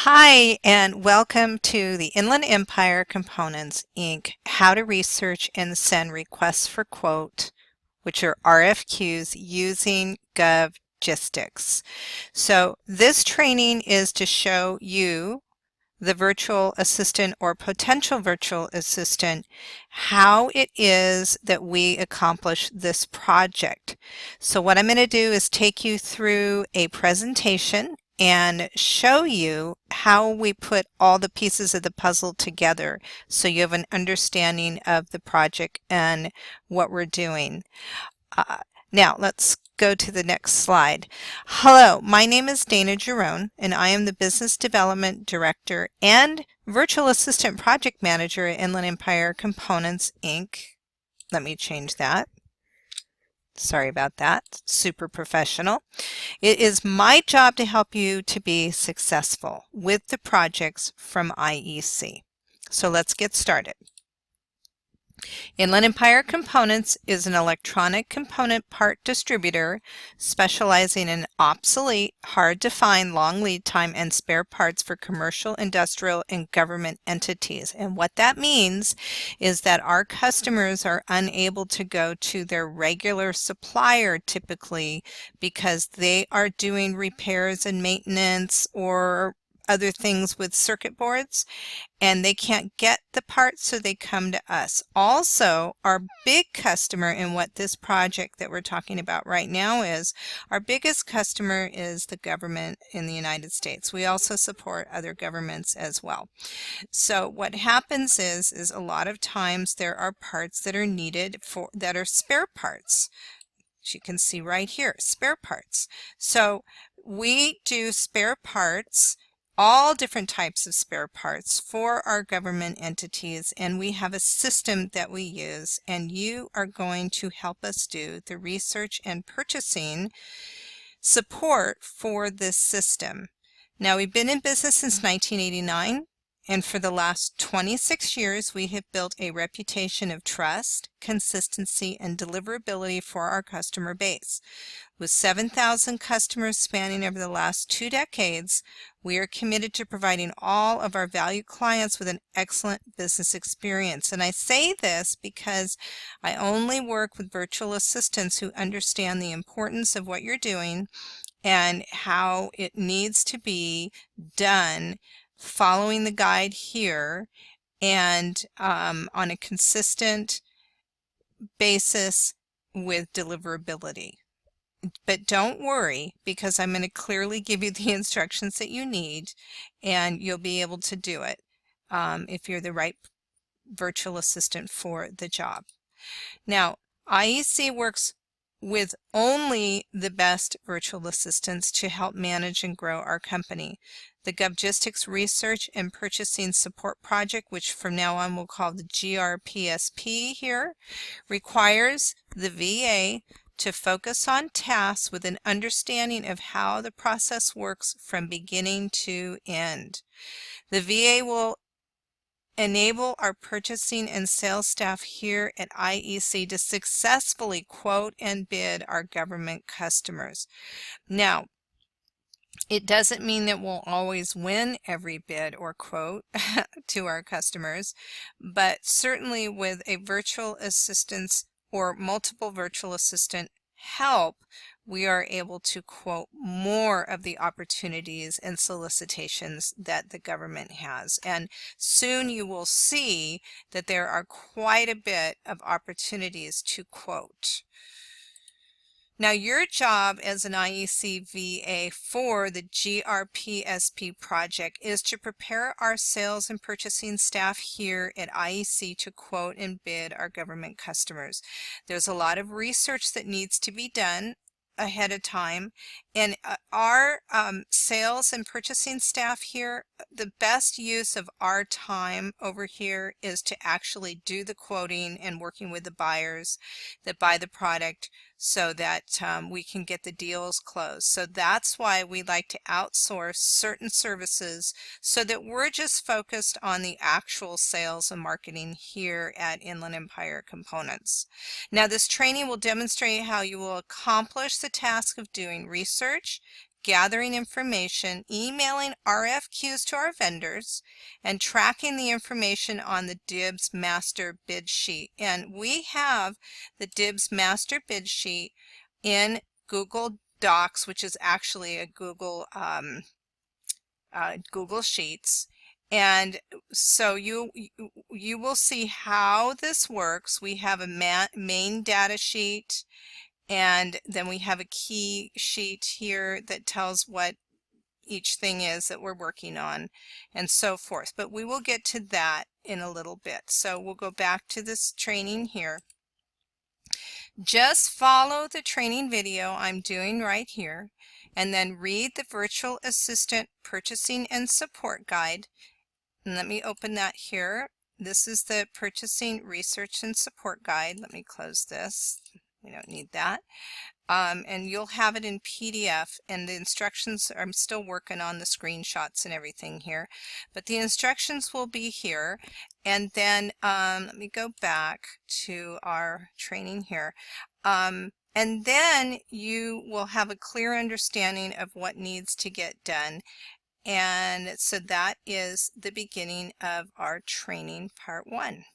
Hi, and welcome to the Inland Empire Components, Inc. How to Research and Send Requests for Quote, which are RFQs using Govgistics. So this training is to show you, the virtual assistant or potential virtual assistant, how it is that we accomplish this project. So what I'm going to do is take you through a presentation and show you how we put all the pieces of the puzzle together so you have an understanding of the project and what we're doing. Now let's go to the next slide. Hello, my name is Dana Jerome, and I am the Business Development Director and Virtual Assistant Project Manager at Inland Empire Components, Inc. Let me change that. Sorry about that. Super professional. It is my job to help you to be successful with the projects from IEC. So let's get started. Inland Empire Components is an electronic component part distributor specializing in obsolete, hard-to-find, long lead time, and spare parts for commercial, industrial, and government entities. And what that means is that our customers are unable to go to their regular supplier typically because they are doing repairs and maintenance or other things with circuit boards, and they can't get the parts, so they come to us. Also, our big customer in what this project that we're talking about right now is, our biggest customer is the government in the United States. We also support other governments as well. So what happens is a lot of times there are parts that are needed that are spare parts. As you can see right here, spare parts. So we do spare parts, all different types of spare parts for our government entities, and we have a system that we use, and you are going to help us do the research and purchasing support for this system. Now, we've been in business since 1989, and for the last 26 years we have built a reputation of trust, consistency, and deliverability for our customer base. With 7,000 customers spanning over the last 2 decades, we are committed to providing all of our valued clients with an excellent business experience. And I say this because I only work with virtual assistants who understand the importance of what you're doing and how it needs to be done following the guide here and on a consistent basis with deliverability. But don't worry, because I'm going to clearly give you the instructions that you need, and you'll be able to do it if you're the right virtual assistant for the job. Now, IEC works with only the best virtual assistants to help manage and grow our company. The Govgistics Research and Purchasing Support Project, which from now on we'll call the GRPSP here, requires the VA to focus on tasks with an understanding of how the process works from beginning to end. The VA will enable our purchasing and sales staff here at IEC to successfully quote and bid our government customers. Now, it doesn't mean that we'll always win every bid or quote to our customers, but certainly with a virtual assistance or multiple virtual assistant help, we are able to quote more of the opportunities and solicitations that the government has. And soon you will see that there are quite a bit of opportunities to quote. Now, your job as an IEC VA for the GRPSP project is to prepare our sales and purchasing staff here at IEC to quote and bid our government customers. There's a lot of research that needs to be done ahead of time, and our sales and purchasing staff here, the best use of our time over here is to actually do the quoting and working with the buyers that buy the product so that we can get the deals closed. So that's why we like to outsource certain services so that we're just focused on the actual sales and marketing here at Inland Empire Components. Now, this training will demonstrate how you will accomplish the task of doing research, gathering information, emailing RFQs to our vendors, and tracking the information on the DIBS master bid sheet. And we have the DIBS master bid sheet in Google Docs, which is actually a Google Sheets. And so you will see how this works. We have a main data sheet, and then we have a key sheet here that tells what each thing is that we're working on, and so forth. But we will get to that in a little bit. So we'll go back to this training here. Just follow the training video I'm doing right here, and then read the Virtual Assistant Purchasing and Support Guide. And let me open that here. This is the Purchasing Research and Support Guide. Let me close this. We don't need that. And you'll have it in PDF, and the instructions, I'm still working on the screenshots and everything here, but the instructions will be here. And then let me go back to our training here. And then you will have a clear understanding of what needs to get done. And so that is the beginning of our training part 1.